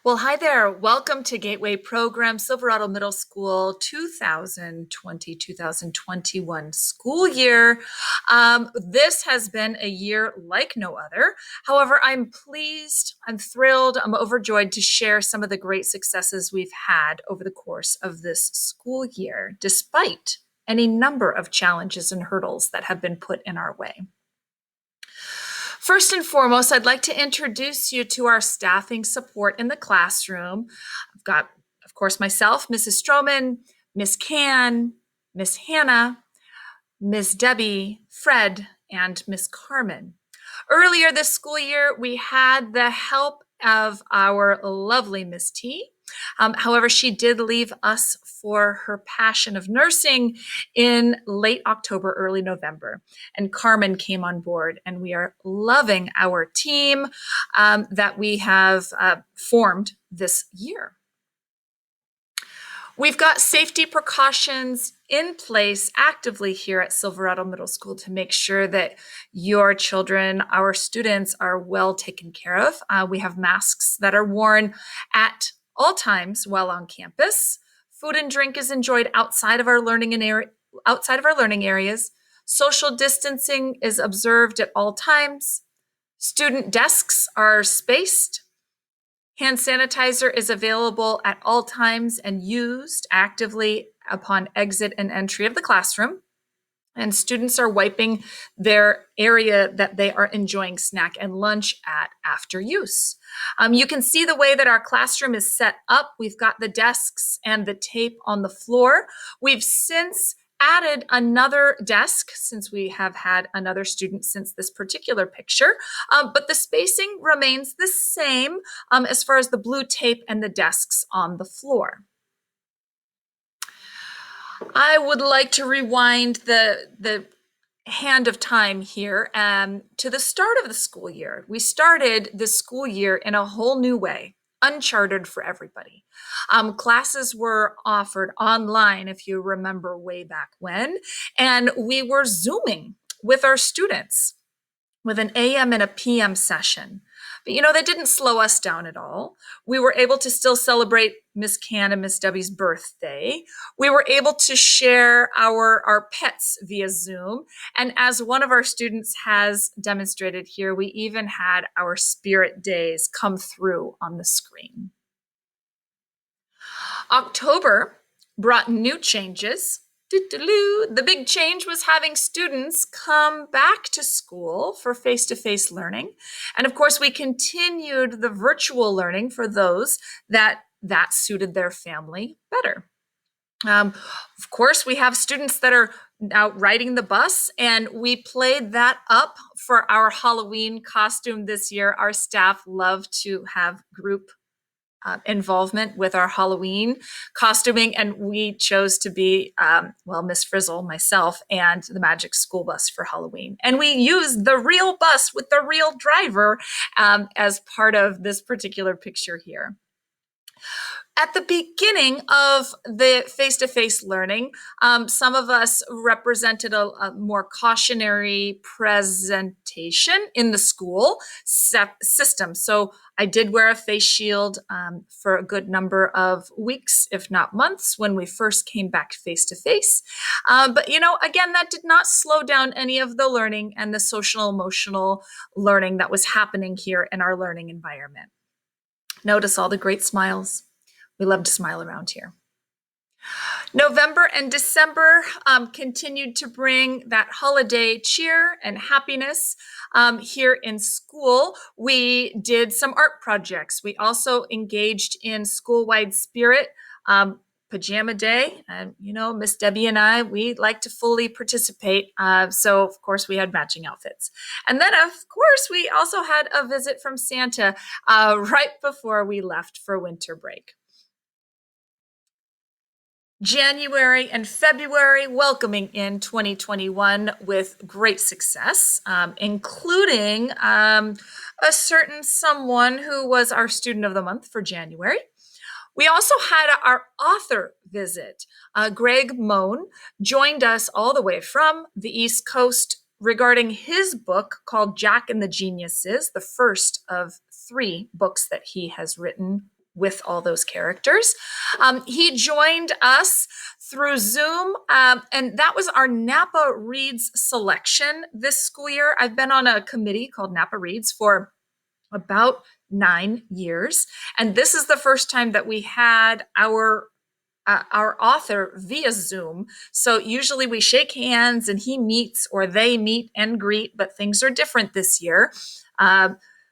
Well, hi there. Welcome to Gateway Program Silverado Middle School 2020-2021 school year. This has been a year like no other. However, I'm pleased, I'm thrilled, I'm overjoyed to share some of the great successes we've had over the course of this school year, despite any number of challenges and hurdles that have been put in our way. First and foremost, I'd like to introduce you to our staffing support in the classroom. I've got, of course, myself, Mrs. Stroman, Miss Can, Miss Hannah, Miss Debbie, Fred, and Miss Carmen. Earlier this school year, we had the help of our lovely Miss T. However, she did leave us for her passion of nursing in late October, early November. And Carmen came on board, and we are loving our team that we have formed this year. We've got safety precautions in place actively here at Silverado Middle School to make sure that your children, our students, are well taken care of. We have masks that are worn at all times while on campus. Food and drink is enjoyed outside of our learning areas. Social distancing is observed at all times. Student desks are spaced. Hand sanitizer is available at all times and used actively upon exit and entry of the classroom. And students are wiping their area that they are enjoying snack and lunch at after use. You can see the way that our classroom is set up. We've got the desks and the tape on the floor. We've since added another desk since we have had another student since this particular picture, but the spacing remains the same as far as the blue tape and the desks on the floor. I would like to rewind the hand of time here to the start of the school year. We started the school year in a whole new way, uncharted for everybody. Classes were offered online, if you remember way back when, and we were Zooming with our students with an AM and a PM session. But that didn't slow us down at all. We were able to still celebrate Miss Can and Miss Debbie's birthday. We were able to share our pets via Zoom. And as one of our students has demonstrated here, we even had our spirit days come through on the screen. October brought new changes. The big change was having students come back to school for face-to-face learning. And of course, we continued the virtual learning for those that suited their family better. Of course, we have students that are out riding the bus, and we played that up for our Halloween costume this year. Our staff love to have group involvement with our Halloween costuming, and we chose to be, Miss Frizzle, myself, and the Magic School Bus for Halloween. And we used the real bus with the real driver as part of this particular picture here. At the beginning of the face-to-face learning, some of us represented a more cautionary presentation in the school system. So I did wear a face shield for a good number of weeks, if not months, when we first came back face-to-face. But again, that did not slow down any of the learning and the social emotional learning that was happening here in our learning environment. Notice all the great smiles. We love to smile around here. November and December continued to bring that holiday cheer and happiness here in school. We did some art projects. We also engaged in school-wide spirit pajama day. And, Miss Debbie and I, we like to fully participate. So, of course, we had matching outfits. And then, of course, we also had a visit from Santa right before we left for winter break. January and February welcoming in 2021 with great success, including a certain someone who was our student of the month for January. We also had our author visit. Greg Moan joined us all the way from the East Coast regarding his book called Jack and the Geniuses, the first of 3 books that he has written with all those characters. He joined us through Zoom, and that was our Napa Reads selection this school year. I've been on a committee called Napa Reads for about 9 years, and this is the first time that we had our author via Zoom. So usually we shake hands and he meets or they meet and greet, but things are different this year.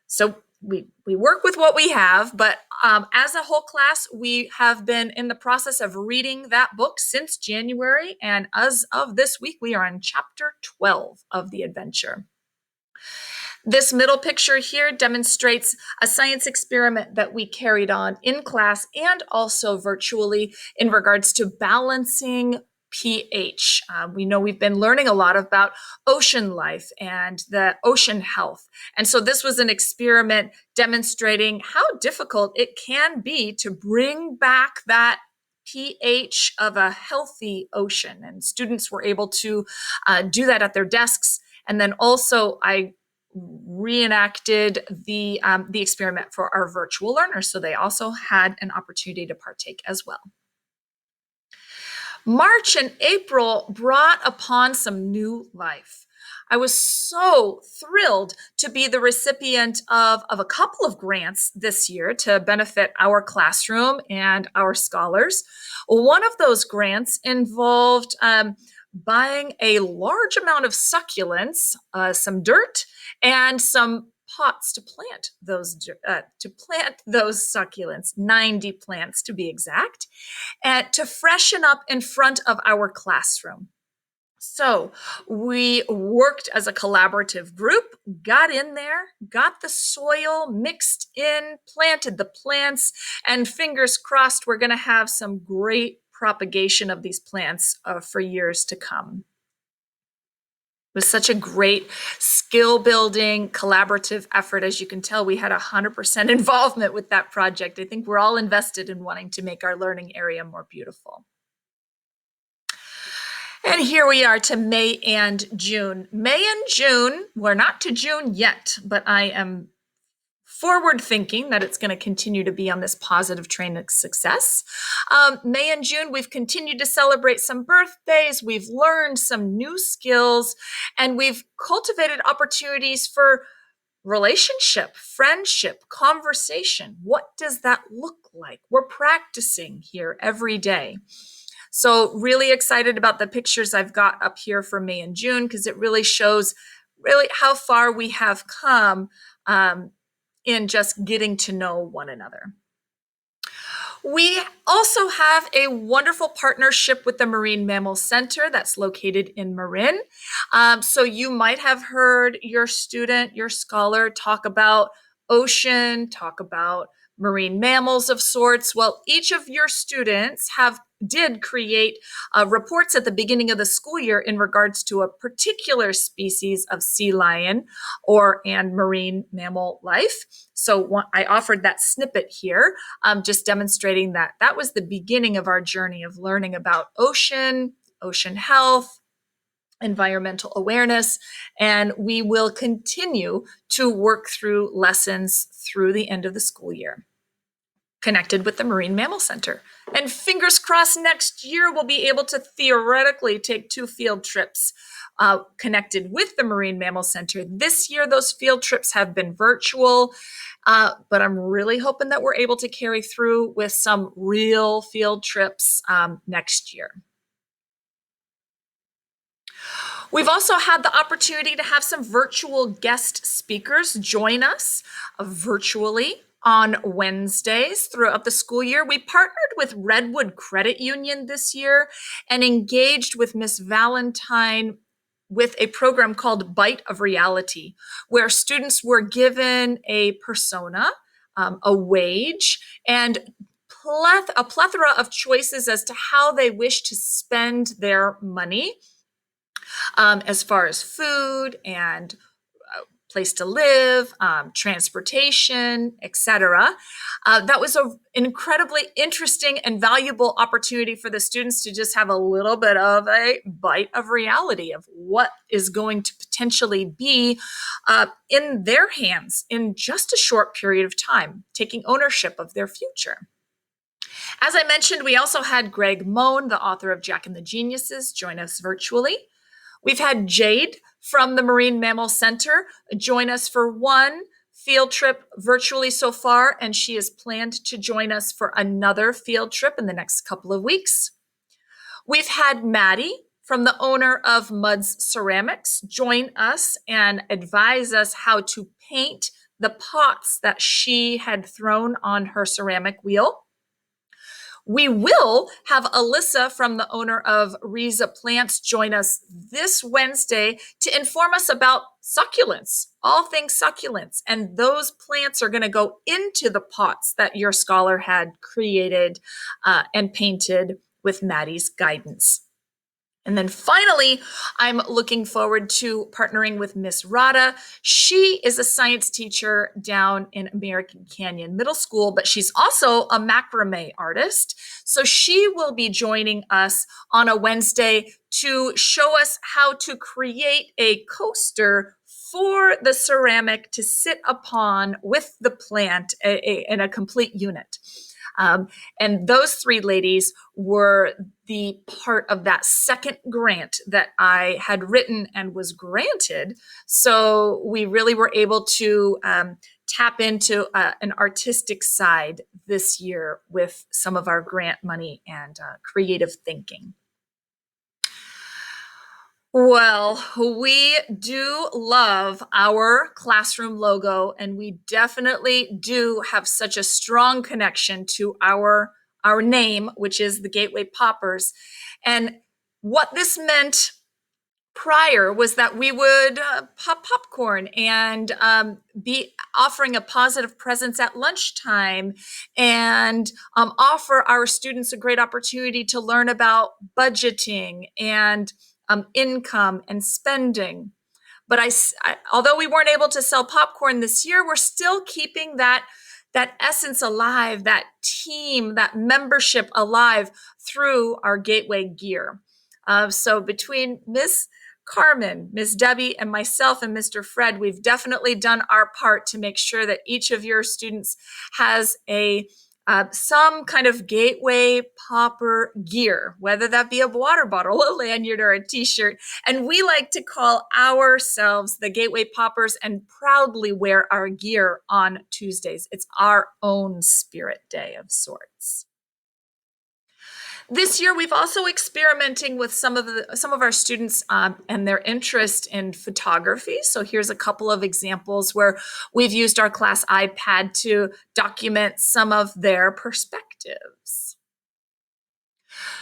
So we work with what we have, but as a whole class, we have been in the process of reading that book since January. And as of this week, we are on chapter 12 of the adventure. This middle picture here demonstrates a science experiment that we carried on in class and also virtually in regards to balancing pH. We know we've been learning a lot about ocean life and the ocean health. And so this was an experiment demonstrating how difficult it can be to bring back that pH of a healthy ocean. And students were able to do that at their desks. And then also I reenacted the experiment for our virtual learners, so they also had an opportunity to partake as well. March and April brought upon some new life. I was so thrilled to be the recipient of a couple of grants this year to benefit our classroom and our scholars. One of those grants involved buying a large amount of succulents, some dirt, and some pots to plant those succulents, 90 plants to be exact, and to freshen up in front of our classroom. So we worked as a collaborative group, got in there, got the soil mixed in, planted the plants, and fingers crossed we're going to have some great propagation of these plants for years to come. It was such a great skill building, collaborative effort. As you can tell, we had 100% involvement with that project. I think we're all invested in wanting to make our learning area more beautiful. And here we are to May and June. May and June, we're not to June yet, but I am forward thinking that it's going to continue to be on this positive train of success. May and June, we've continued to celebrate some birthdays, we've learned some new skills, and we've cultivated opportunities for relationship, friendship, conversation. What does that look like? We're practicing here every day. So really excited about the pictures I've got up here for May and June, because it really shows really how far we have come in just getting to know one another. We also have a wonderful partnership with the Marine Mammal Center that's located in Marin. So you might have heard your student, your scholar talk about ocean, talk about marine mammals of sorts. Well, each of your students did create reports at the beginning of the school year in regards to a particular species of sea lion and marine mammal life. So I offered that snippet here, just demonstrating that was the beginning of our journey of learning about ocean health, environmental awareness, and we will continue to work through lessons through the end of the school year, connected with the Marine Mammal Center. And fingers crossed next year we'll be able to theoretically take 2 field trips connected with the Marine Mammal Center. This year, those field trips have been virtual, but I'm really hoping that we're able to carry through with some real field trips next year. We've also had the opportunity to have some virtual guest speakers join us virtually on Wednesdays throughout the school year. We partnered with Redwood Credit Union this year and engaged with Miss Valentine with a program called Bite of Reality, where students were given a persona, a wage, and a plethora of choices as to how they wish to spend their money, as far as food and place to live, transportation, etc. That was an incredibly interesting and valuable opportunity for the students to just have a little bit of a bite of reality of what is going to potentially be in their hands in just a short period of time, taking ownership of their future. As I mentioned, we also had Greg Moen, the author of Jack and the Geniuses, join us virtually. We've had Jade from the Marine Mammal Center join us for one field trip virtually so far, and she is planned to join us for another field trip in the next couple of weeks. We've had Maddie from the owner of Mudd's Ceramics join us and advise us how to paint the pots that she had thrown on her ceramic wheel. We will have Alyssa from the owner of Riza Plants join us this Wednesday to inform us about succulents, all things succulents. And those plants are going to go into the pots that your scholar had created and painted with Maddie's guidance. And then finally, I'm looking forward to partnering with Miss Rada. She is a science teacher down in American Canyon Middle School, but she's also a macrame artist. So she will be joining us on a Wednesday to show us how to create a coaster for the ceramic to sit upon with the plant in a complete unit. And those three ladies were the part of that second grant that I had written and was granted. So we really were able to tap into an artistic side this year with some of our grant money and creative thinking. Well, we do love our classroom logo, and we definitely do have such a strong connection to our name, which is the Gateway Poppers. And what this meant prior was that we would pop popcorn and be offering a positive presence at lunchtime and offer our students a great opportunity to learn about budgeting and income and spending. But although we weren't able to sell popcorn this year, we're still keeping that essence alive, that team, that membership alive through our Gateway gear. So between Miss Carmen, Miss Debbie, and myself and Mr. Fred, we've definitely done our part to make sure that each of your students has some kind of Gateway Popper gear, whether that be a water bottle, a lanyard, or a t-shirt. And we like to call ourselves the Gateway Poppers and proudly wear our gear on Tuesdays. It's our own spirit day of sorts. This year, we've also experimenting with some of our students and their interest in photography. So here's a couple of examples where we've used our class iPad to document some of their perspectives.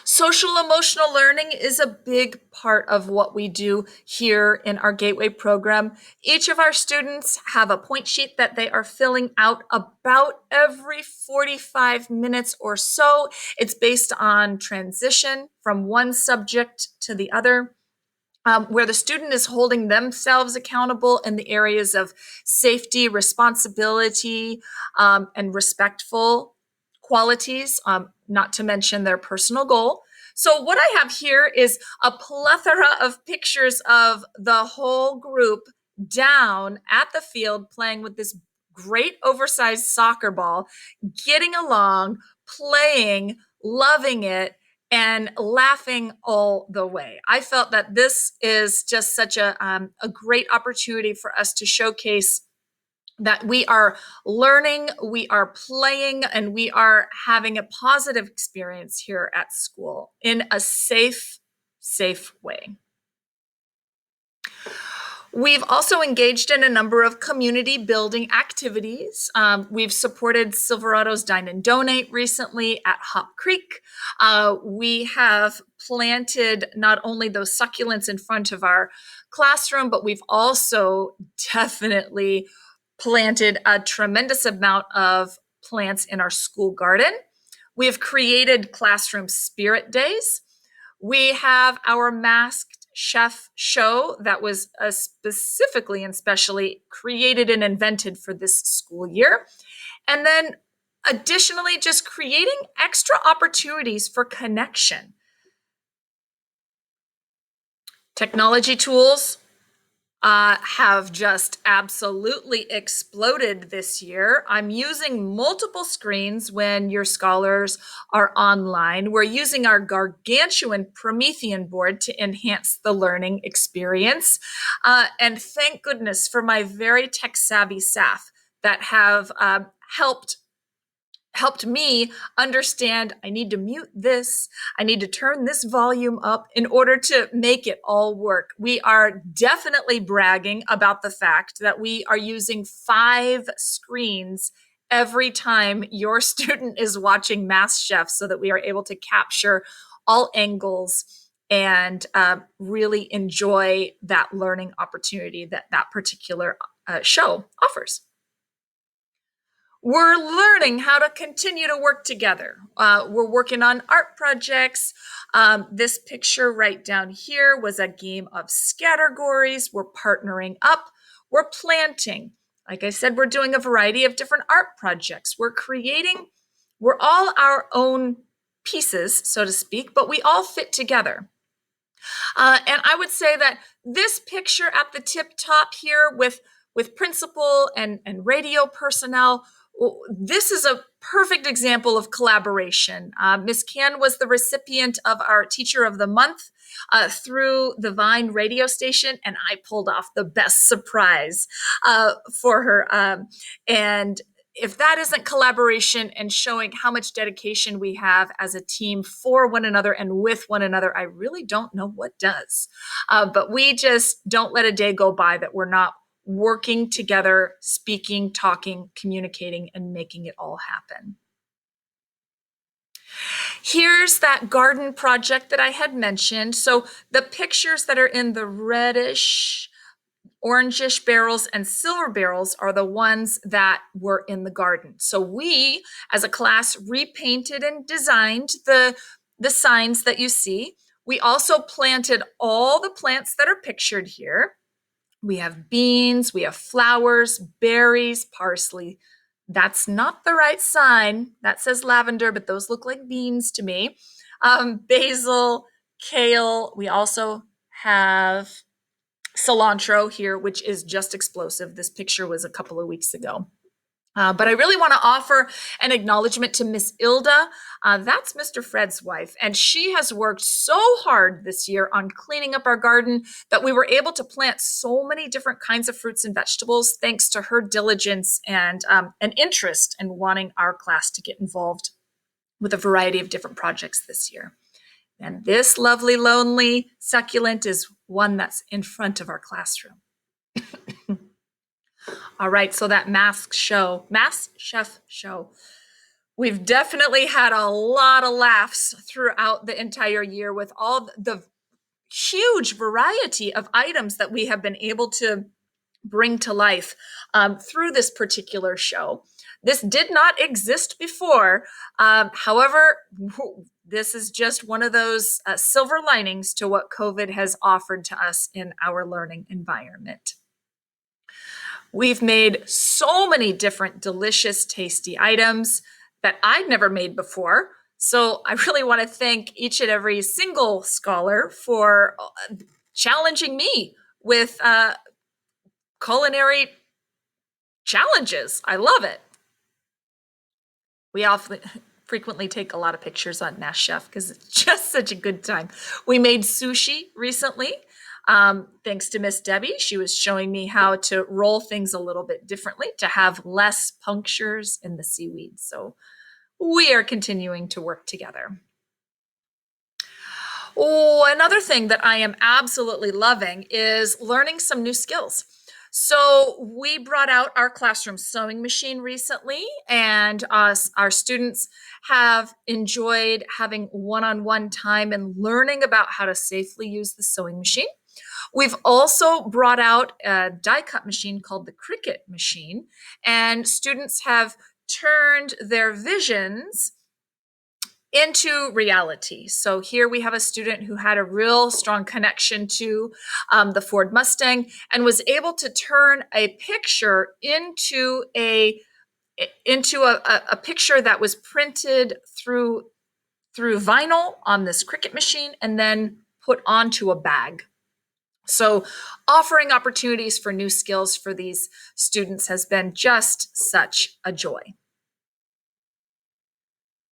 Social emotional learning is a big part of what we do here in our Gateway program. Each of our students have a point sheet that they are filling out about every 45 minutes or so. It's based on transition from one subject to the other. Where the student is holding themselves accountable in the areas of safety, responsibility, and respectful qualities, not to mention their personal goal. So what I have here is a plethora of pictures of the whole group down at the field playing with this great oversized soccer ball, getting along, playing, loving it, and laughing all the way. I felt that this is just such a great opportunity for us to showcase that we are learning, we are playing, and we are having a positive experience here at school in a safe way. We've also engaged in a number of community building activities. We've supported Silverado's Dine and Donate recently at Hop Creek. We have planted not only those succulents in front of our classroom, but we've also definitely planted a tremendous amount of plants in our school garden. We have created classroom spirit days. We have our masked chef show that was specifically and specially created and invented for this school year. And then additionally, just creating extra opportunities for connection. Technology tools have just absolutely exploded this year. I'm using multiple screens when your scholars are online. We're using our gargantuan Promethean board to enhance the learning experience. And thank goodness for my very tech savvy staff that have helped me understand I need to mute this, I need to turn this volume up in order to make it all work. We are definitely bragging about the fact that we are using 5 screens every time your student is watching MasterChef so that we are able to capture all angles and really enjoy that learning opportunity that that particular show offers. We're learning how to continue to work together. We're working on art projects. This picture right down here was a game of scattergories. We're partnering up. We're planting. Like I said, we're doing a variety of different art projects. We're all our own pieces, so to speak, but we all fit together. And I would say that this picture at the tip top here with principal and radio personnel, this is a perfect example of collaboration. Ms. Can was the recipient of our Teacher of the Month through the Vine radio station, and I pulled off the best surprise for her. And if that isn't collaboration and showing how much dedication we have as a team for one another and with one another, I really don't know what does. But we just don't let a day go by that we're not working together, speaking, talking, communicating, and making it all happen. Here's that garden project that I had mentioned. So the pictures that are in the reddish, orangish barrels and silver barrels are the ones that were in the garden. So we, as a class, repainted and designed the signs that you see. We also planted all the plants that are pictured here. We have beans, we have flowers, berries, parsley. That's not the right sign. That says lavender, but those look like beans to me. Basil, kale. We also have cilantro here, which is just explosive. This picture was a couple of weeks ago. But I really want to offer an acknowledgement to Miss Ilda. That's Mr. Fred's wife. And she has worked so hard this year on cleaning up our garden that we were able to plant so many different kinds of fruits and vegetables thanks to her diligence and an interest in wanting our class to get involved with a variety of different projects this year. And this lovely, lonely succulent is one that's in front of our classroom. All right, so that MasterChef show. We've definitely had a lot of laughs throughout the entire year with all the huge variety of items that we have been able to bring to life through this particular show. This did not exist before. However, this is just one of those silver linings to what COVID has offered to us in our learning environment. We've made so many different delicious, tasty items that I'd never made before. So I really want to thank each and every single scholar for challenging me with culinary challenges. I love it. We often frequently take a lot of pictures on MasterChef because it's just such a good time. We made sushi recently. Thanks to Miss Debbie, she was showing me how to roll things a little bit differently to have less punctures in the seaweed. So we are continuing to work together. Oh, another thing that I am absolutely loving is learning some new skills. So we brought out our classroom sewing machine recently, and our students have enjoyed having one-on-one time and learning about how to safely use the sewing machine. We've also brought out a die cut machine called the Cricut machine, and students have turned their visions into reality. So here we have a student who had a real strong connection to the Ford Mustang and was able to turn a picture into a picture that was printed through vinyl on this Cricut machine and then put onto a bag. So offering opportunities for new skills for these students has been just such a joy.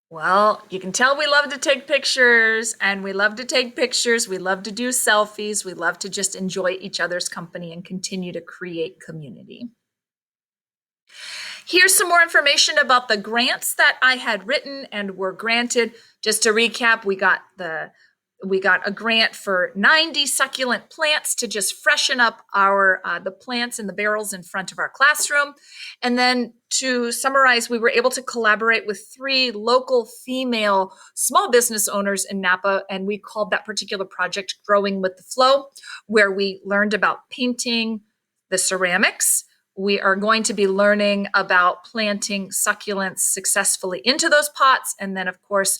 Well, you can tell we love to take pictures, and we love to take pictures. We love to do selfies. We love to just enjoy each other's company and continue to create community. Here's some more information about the grants that I had written and were granted. Just to recap, we got a grant for 90 succulent plants to just freshen up our the plants in the barrels in front of our classroom. And then to summarize, we were able to collaborate with 3 local female small business owners in Napa, and we called that particular project Growing with the Flow, where we learned about painting the ceramics. We are going to be learning about planting succulents successfully into those pots, and then, of course,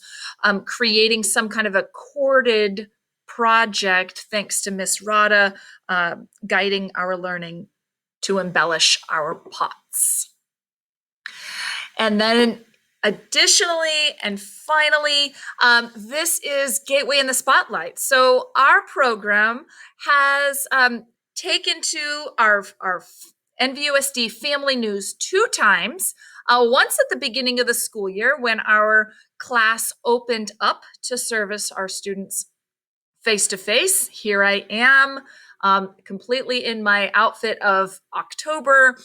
creating some kind of a corded project, thanks to Miss Rada, guiding our learning to embellish our pots. And then additionally and finally, this is Gateway in the Spotlight. So our program has taken to our NVUSD Family News 2 times. Once at the beginning of the school year when our class opened up to service our students face-to-face. Here I am, completely in my outfit of October,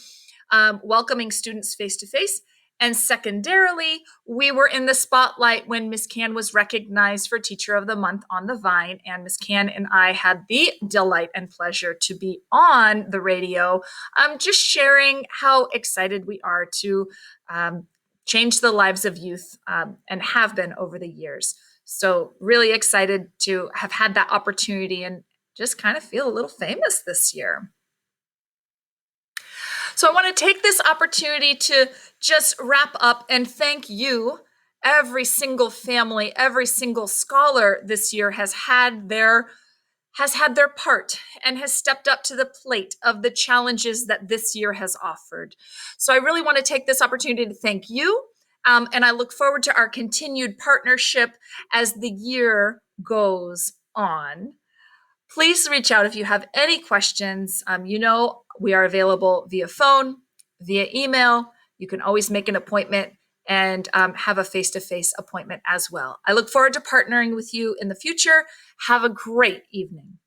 welcoming students face-to-face. And secondarily, we were in the spotlight when Miss Can was recognized for Teacher of the Month on the Vine. And Miss Can and I had the delight and pleasure to be on the radio, just sharing how excited we are to change the lives of youth, and have been over the years. So really excited to have had that opportunity and just kind of feel a little famous this year. So I want to take this opportunity to just wrap up and thank you. Every single family, every single scholar this year has had their part and has stepped up to the plate of the challenges that this year has offered. So I really want to take this opportunity to thank you. And I look forward to our continued partnership as the year goes on. Please reach out if you have any questions. We are available via phone, via email. You can always make an appointment and have a face-to-face appointment as well. I look forward to partnering with you in the future. Have a great evening.